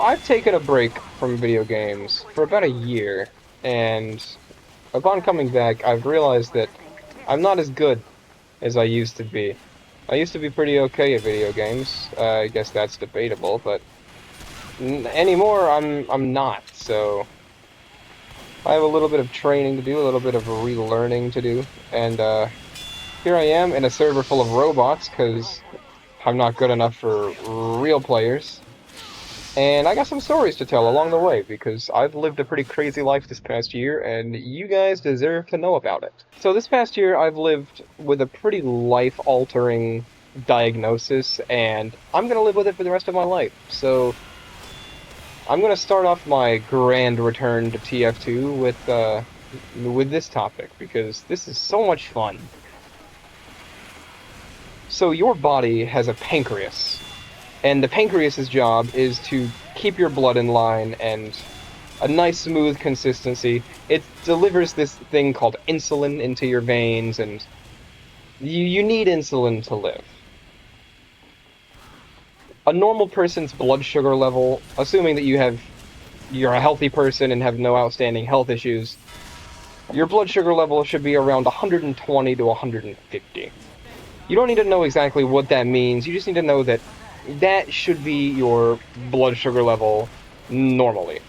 I've taken a break from video games for about a year, and upon coming back, I've realized that I'm not as good as I used to be. I used to be pretty okay at video games. I guess that's debatable, but anymore I'm not. So I have a little bit of training to do, a little bit of relearning to do, and here I am in a server full of robots because I'm not good enough for real players. And I got some stories to tell along the way because I've lived a pretty crazy life this past year, and you guys deserve to know about it. So, this past year, I've lived with a pretty life altering diagnosis, and I'm gonna live with it for the rest of my life. So, I'm gonna start off my grand return to TF2 with this topic because this is so much fun. So, your body has a pancreas. And the pancreas's job is to keep your blood in line and a nice smooth consistency. It delivers this thing called insulin into your veins, and you need insulin to live. A normal person's blood sugar level, assuming that you're a healthy person and have no outstanding health issues, your blood sugar level should be around 120 to 150. You don't need to know exactly what that means, you just need to know that that should be your blood sugar level normally.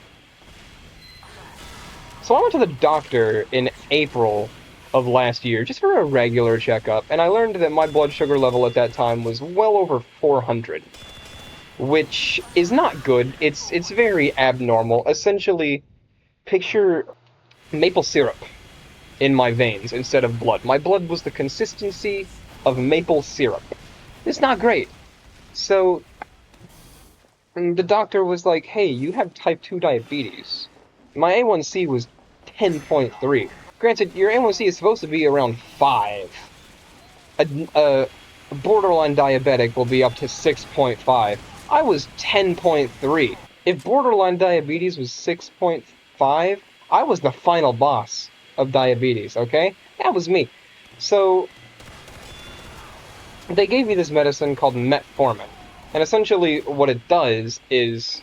So I went to the doctor in April of last year just for a regular checkup, and I learned that my blood sugar level at that time was well over 400, which is not good. It's very abnormal. Essentially, picture maple syrup in my veins instead of blood. My blood was the consistency of maple syrup. It's not great. So the doctor was like, "Hey, you have type 2 diabetes." My A1C was 10.3. Granted, your A1C is supposed to be around 5. A borderline diabetic will be up to 6.5. I was 10.3. If borderline diabetes was 6.5, I was the final boss of diabetes, okay? That was me. So they gave me this medicine called metformin. And essentially what it does is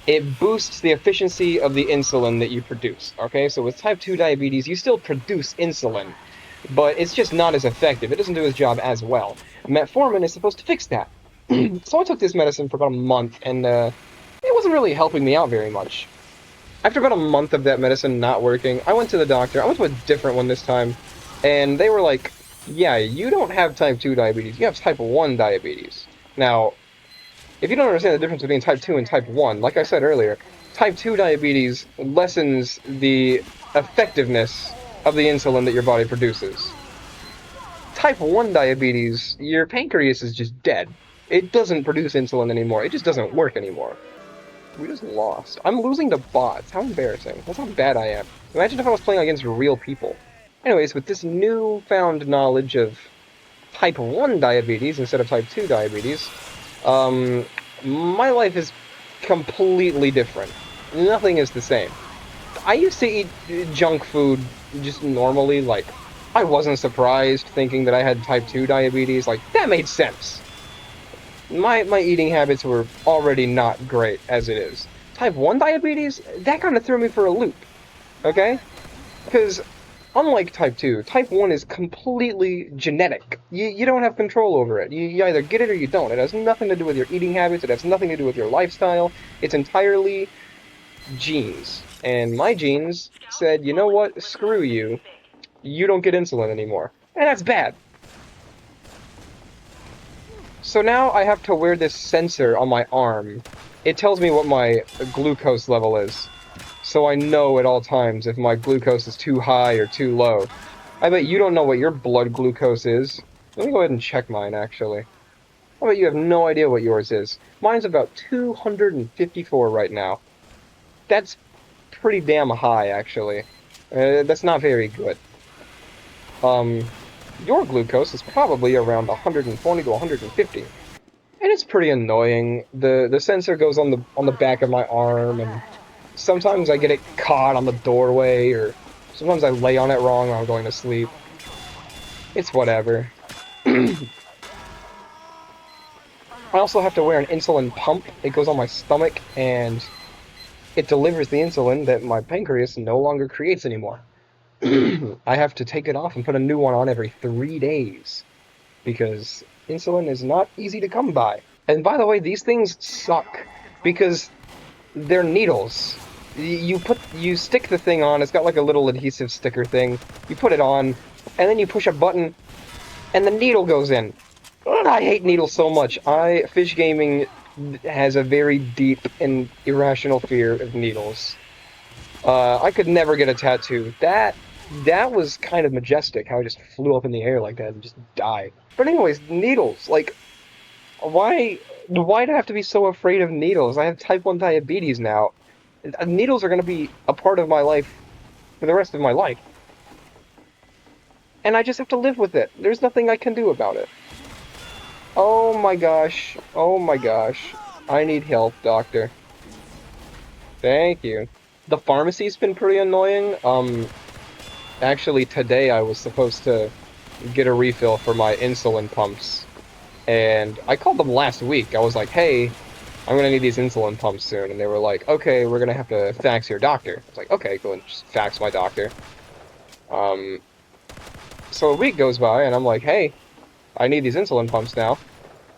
it boosts the efficiency of the insulin that you produce, okay? So with type 2 diabetes, you still produce insulin, but it's just not as effective. It doesn't do its job as well. Metformin is supposed to fix that. So I took this medicine for about a month, and it wasn't really helping me out very much. After about a month of that medicine not working, I went to the doctor. I went to a different one this time, and they were like, "Yeah, you don't have type 2 diabetes, you have type 1 diabetes." Now, if you don't understand the difference between type 2 and type 1, like I said earlier, type 2 diabetes lessens the effectiveness of the insulin that your body produces. Type 1 diabetes, your pancreas is just dead. It doesn't produce insulin anymore. It just doesn't work anymore. We just lost. I'm losing to bots. How embarrassing. That's how bad I am. Imagine if I was playing against real people. Anyways, with this newfound knowledge of type 1 diabetes instead of type 2 diabetes, my life is completely different. Nothing is the same. I used to eat junk food just normally, like, I wasn't surprised thinking that I had type 2 diabetes, like, that made sense. My eating habits were already not great as it is. Type 1 diabetes, that kind of threw me for a loop, okay? Because unlike type 2, type 1 is completely genetic. You don't have control over it. You either get it or you don't. It has nothing to do with your eating habits. It has nothing to do with your lifestyle. It's entirely genes. And my genes said, you know what? Screw you. You don't get insulin anymore. And that's bad. So now I have to wear this sensor on my arm. It tells me what my glucose level is. So I know at all times if my glucose is too high or too low. I bet you don't know what your blood glucose is. Let me go ahead and check mine, actually. I bet you have no idea what yours is. Mine's about 254 right now. That's pretty damn high, actually. That's not very good. Your glucose is probably around 120 to 150. And it's pretty annoying. The sensor goes on the back of my arm, and sometimes I get it caught on the doorway, or sometimes I lay on it wrong while I'm going to sleep. It's whatever. I also have to wear an insulin pump. It goes on my stomach, and it delivers the insulin that my pancreas no longer creates anymore. I have to take it off and put a new one on every 3 days, because insulin is not easy to come by. And by the way, these things suck, because they're needles. You stick the thing on, it's got like a little adhesive sticker thing, you put it on, and then you push a button, and the needle goes in. Ugh, I hate needles so much. Fish gaming has a very deep and irrational fear of needles. I could never get a tattoo. That was kind of majestic, how it just flew up in the air like that and just died. But anyways, needles, like, why do I have to be so afraid of needles? I have type 1 diabetes now. Needles are going to be a part of my life for the rest of my life. And I just have to live with it. There's nothing I can do about it. Oh my gosh. Oh my gosh. I need help, doctor. Thank you. The pharmacy's been pretty annoying. Actually, today I was supposed to get a refill for my insulin pumps. And I called them last week. I was like, hey, I'm gonna need these insulin pumps soon. And they were like, okay, we're gonna have to fax your doctor. I was like, okay, go and just fax my doctor. So a week goes by, and I'm like, hey, I need these insulin pumps now.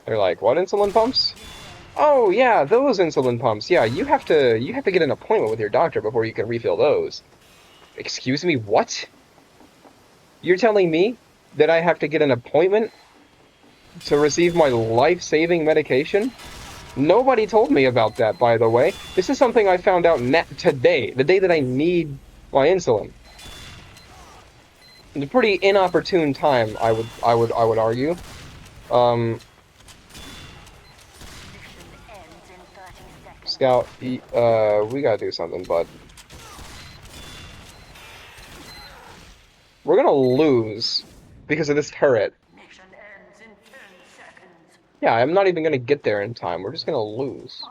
They're like, what insulin pumps? Oh, yeah, those insulin pumps. Yeah, you have to get an appointment with your doctor before you can refill those. Excuse me, what? You're telling me that I have to get an appointment to receive my life-saving medication? Nobody told me about that, by the way. This is something I found out today, the day that I need my insulin. It's a pretty inopportune time, I would argue. Scout, we gotta do something, bud. We're gonna lose because of this turret. Mission ends in 10 seconds. Yeah, I'm not even gonna get there in time. We're just gonna lose.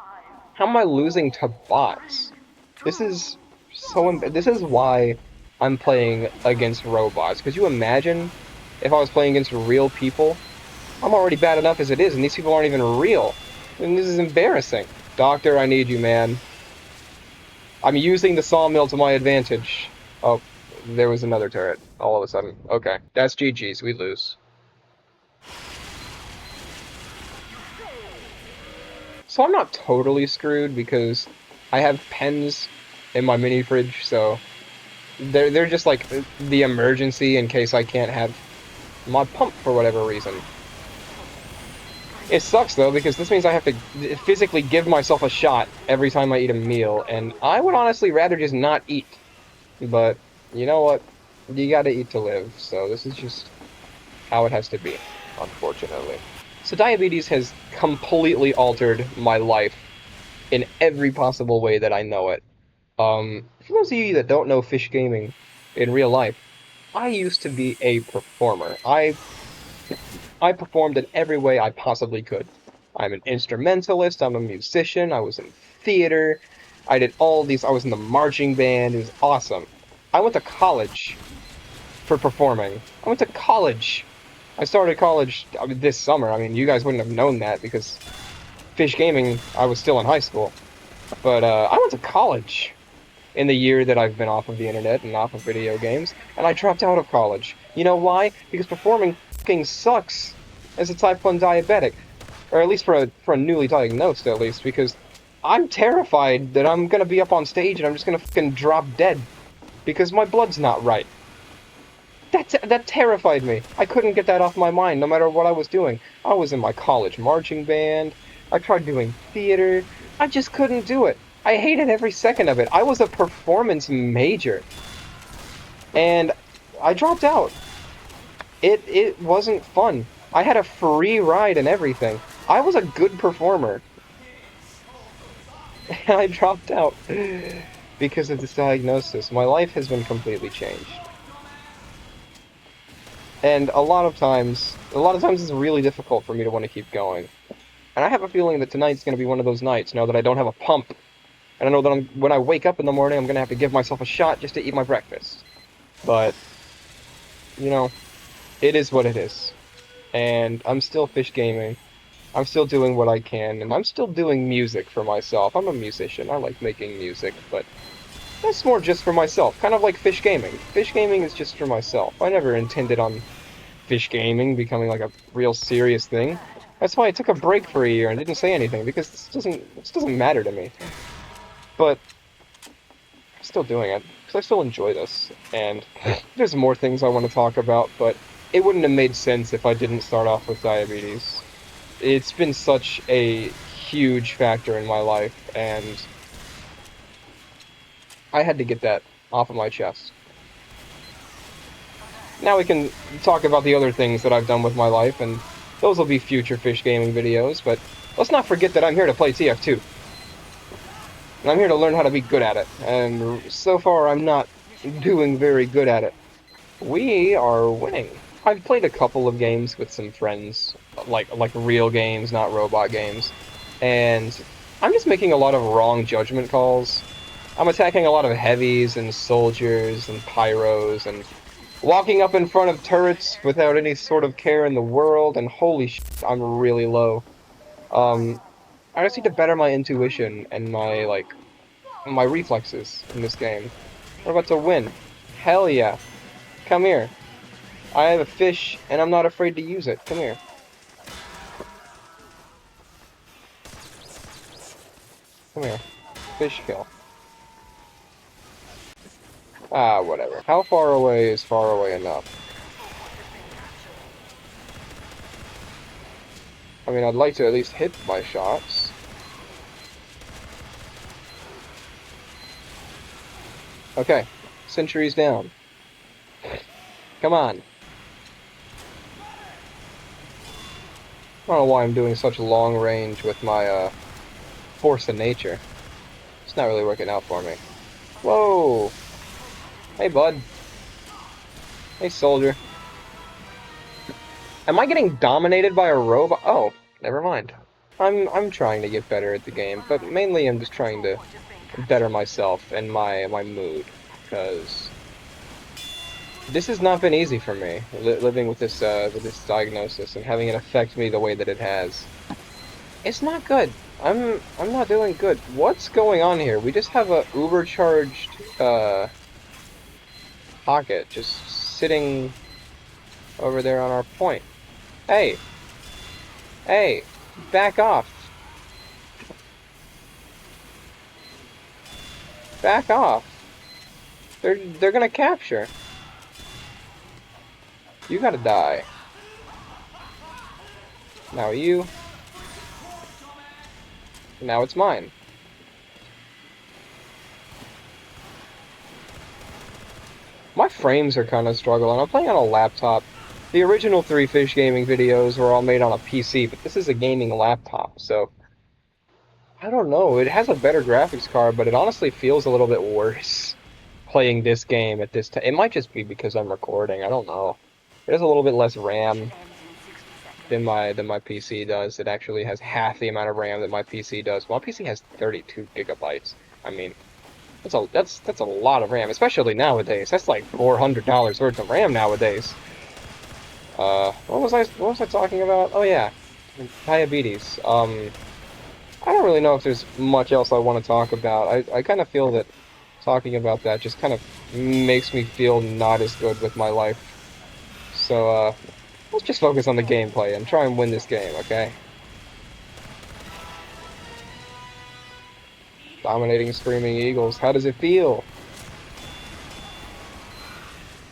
How am I losing to bots? This is so. This is why I'm playing against robots. Could you imagine if I was playing against real people? I'm already bad enough as it is, and these people aren't even real. And this is embarrassing. Doctor, I need you, man. I'm using the sawmill to my advantage. Oh, there was another turret all of a sudden. Okay, that's GG's. We lose. So I'm not totally screwed because I have pens in my mini fridge, so they're just like the emergency in case I can't have my pump for whatever reason. It sucks though, because this means I have to physically give myself a shot every time I eat a meal, and I would honestly rather just not eat. But you know what? You gotta eat to live, so this is just how it has to be, unfortunately. So diabetes has completely altered my life in every possible way that I know it. For those of you that don't know Fish Gaming in real life, I used to be a performer. I performed in every way I possibly could. I'm an instrumentalist, I'm a musician, I was in theater, I did all these, I was in the marching band, it was awesome. I went to college for performing. I went to college. I started college this summer. I mean, you guys wouldn't have known that because Fish Gaming, I was still in high school. But I went to college in the year that I've been off of the internet and off of video games, and I dropped out of college. You know why? Because performing fucking sucks as a type 1 diabetic. Or at least for a newly diagnosed, at least, because I'm terrified that I'm gonna be up on stage and I'm just gonna fucking drop dead. Because my blood's not right. That terrified me. I couldn't get that off my mind, no matter what I was doing. I was in my college marching band. I tried doing theater. I just couldn't do it. I hated every second of it. I was a performance major. And I dropped out. It wasn't fun. I had a free ride and everything. I was a good performer. And I dropped out because of this diagnosis. My life has been completely changed. And a lot of times it's really difficult for me to want to keep going. And I have a feeling that tonight's going to be one of those nights, now that I don't have a pump. And I know that when I wake up in the morning, I'm going to have to give myself a shot just to eat my breakfast. But, you know, it is what it is. And I'm still Fish Gaming. I'm still doing what I can, and I'm still doing music for myself. I'm a musician. I like making music, but that's more just for myself. Kind of like Fish Gaming. Fish Gaming is just for myself. I never intended on Fish Gaming becoming like a real serious thing. That's why I took a break for a year and didn't say anything, because this doesn't matter to me. But I'm still doing it because I still enjoy this, and there's more things I want to talk about, but it wouldn't have made sense if I didn't start off with diabetes. It's been such a huge factor in my life, and I had to get that off of my chest. Now we can talk about the other things that I've done with my life, and those will be future Fish Gaming videos, but let's not forget that I'm here to play TF2. And I'm here to learn how to be good at it, and so far I'm not doing very good at it. We are winning. I've played a couple of games with some friends, like real games, not robot games, and I'm just making a lot of wrong judgment calls. I'm attacking a lot of heavies and soldiers and pyros and walking up in front of turrets without any sort of care in the world, and holy shit, I'm really low. I just need to better my intuition and my reflexes in this game. We're about to win. Hell yeah. Come here. I have a fish, and I'm not afraid to use it. Come here. Come here. Fish kill. Ah, whatever. How far away is far away enough? I mean, I'd like to at least hit my shots. Okay. Sentry's down. Come on. I don't know why I'm doing such long range with my, force of nature. It's not really working out for me. Whoa! Hey, bud. Hey, soldier. Am I getting dominated by a robot? Oh, never mind. I'm trying to get better at the game, but mainly I'm just trying to better myself and my mood, because this has not been easy for me, living with this diagnosis and having it affect me the way that it has. It's not good. I'm not doing good. What's going on here? We just have a uber-charged pocket just sitting over there on our point. Hey! Hey! Back off! Back off! They're gonna capture. You gotta die. Now you. Now it's mine. My frames are kind of struggling. I'm playing on a laptop. The original 3 Fish Gaming videos were all made on a PC, but this is a gaming laptop, so I don't know. It has a better graphics card, but it honestly feels a little bit worse playing this game at this time. It might just be because I'm recording. I don't know. It has a little bit less RAM than my PC does. It actually has half the amount of RAM that my PC does. My PC has 32 gigabytes. I mean, that's a lot of RAM, especially nowadays. That's like $400 worth of RAM nowadays. What was I talking about? Oh yeah, diabetes. I don't really know if there's much else I want to talk about. I kind of feel that talking about that just kind of makes me feel not as good with my life. So, let's just focus on the gameplay and try and win this game, okay? Dominating Screaming Eagles. How does it feel?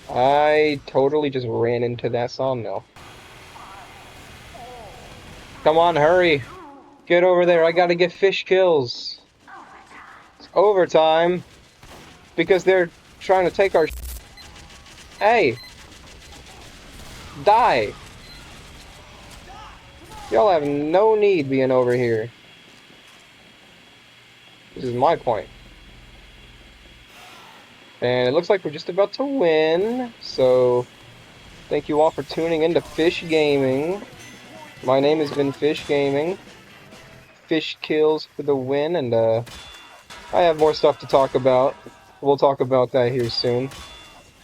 I totally just ran into that sawmill. Come on, hurry! Get over there, I gotta get fish kills. It's overtime. Because they're trying to take our... Hey! Die! Y'all have no need being over here. This is my point. And it looks like we're just about to win. So, thank you all for tuning in to Fish Gaming. My name has been Fish Gaming. Fish kills for the win, and I have more stuff to talk about. We'll talk about that here soon.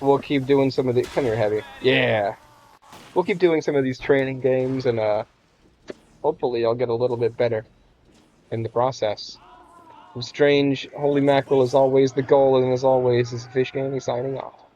We'll keep doing some of the... Come here, Heavy. Yeah! We'll keep doing some of these training games, and hopefully I'll get a little bit better in the process. From Strange, holy mackerel is always the goal, and as always, is Fish Gaming signing off.